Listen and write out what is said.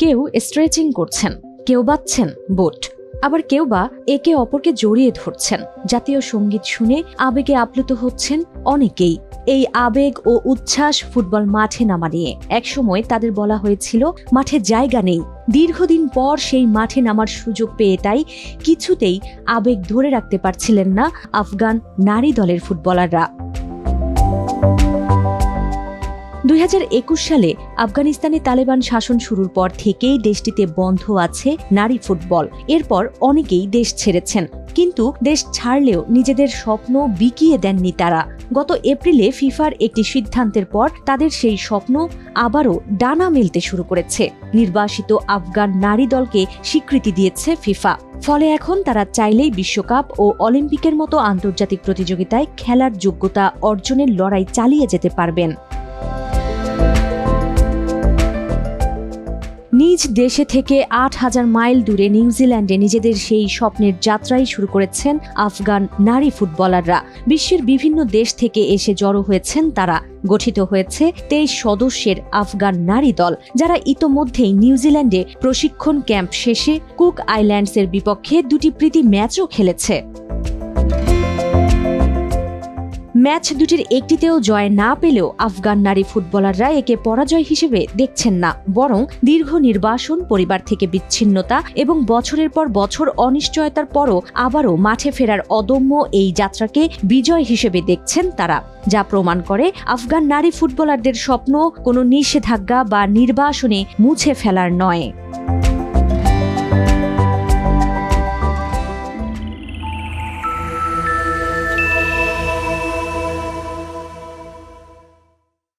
কেউ স্ট্রেচিং করছেন, কেউ বাজছেন বুট, আবার কেউ বা একে অপরকে জড়িয়ে ধরছেন। জাতীয় সঙ্গীত শুনে আবেগে আপ্লুত হচ্ছেন অনেকেই। এই আবেগ ও উচ্ছ্বাস ফুটবল মাঠে নামা নিয়ে একসময় তাদের বলা হয়েছিল মাঠে জায়গা নেই। দীর্ঘদিন পর সেই মাঠে নামার সুযোগ পেয়ে তাই কিছুতেই আবেগ ধরে রাখতে পারছিলেন না আফগান নারী দলের ফুটবলাররা। 2021 সালে আফগানিস্তানে তালেবান শাসন শুরুর পর থেকেই দেশটিতে বন্ধ আছে নারী ফুটবল। এরপর অনেকেই দেশ ছেড়েছেন, কিন্তু দেশ ছাড়লেও নিজেদের স্বপ্ন বিকিয়ে দেননি তারা। গত এপ্রিলে ফিফার একটি সিদ্ধান্তের পর তাদের সেই স্বপ্ন আবারও ডানা মেলতে শুরু করেছে। নির্বাসিত আফগান নারী দলকে স্বীকৃতি দিয়েছে ফিফা। ফলে এখন তারা চাইলেই বিশ্বকাপ ও অলিম্পিকের মতো আন্তর্জাতিক প্রতিযোগিতায় খেলার যোগ্যতা অর্জনের লড়াই চালিয়ে যেতে পারবেন। নিজ দেশে থেকে 8,000 মাইল দূরে নিউজিল্যান্ডে নিজেদের সেই স্বপ্নের যাত্রাই শুরু করেছেন আফগান নারী ফুটবলাররা। বিশ্বের বিভিন্ন দেশ থেকে এসে জড়ো হয়েছেন তারা। গঠিত হয়েছে 23 সদস্যের আফগান নারী দল, যারা ইতোমধ্যেই নিউজিল্যান্ডে প্রশিক্ষণ ক্যাম্প শেষে কুক আইল্যান্ডসের বিপক্ষে 2টি প্রীতি ম্যাচও খেলেছে। ম্যাচ দুটির একটিতেও জয় না পেলেও আফগান নারী ফুটবলাররা একে পরাজয় হিসেবে দেখছেন না, বরং দীর্ঘ নির্বাসন, পরিবার থেকে বিচ্ছিন্নতা এবং বছরের পর বছর অনিশ্চয়তার পরও আবারও মাঠে ফেরার অদম্য এই যাত্রাকে বিজয় হিসেবে দেখছেন তারা, যা প্রমাণ করে আফগান নারী ফুটবলারদের স্বপ্ন কোনো নিষেধাজ্ঞা বা নির্বাসনে মুছে ফেলার নয়।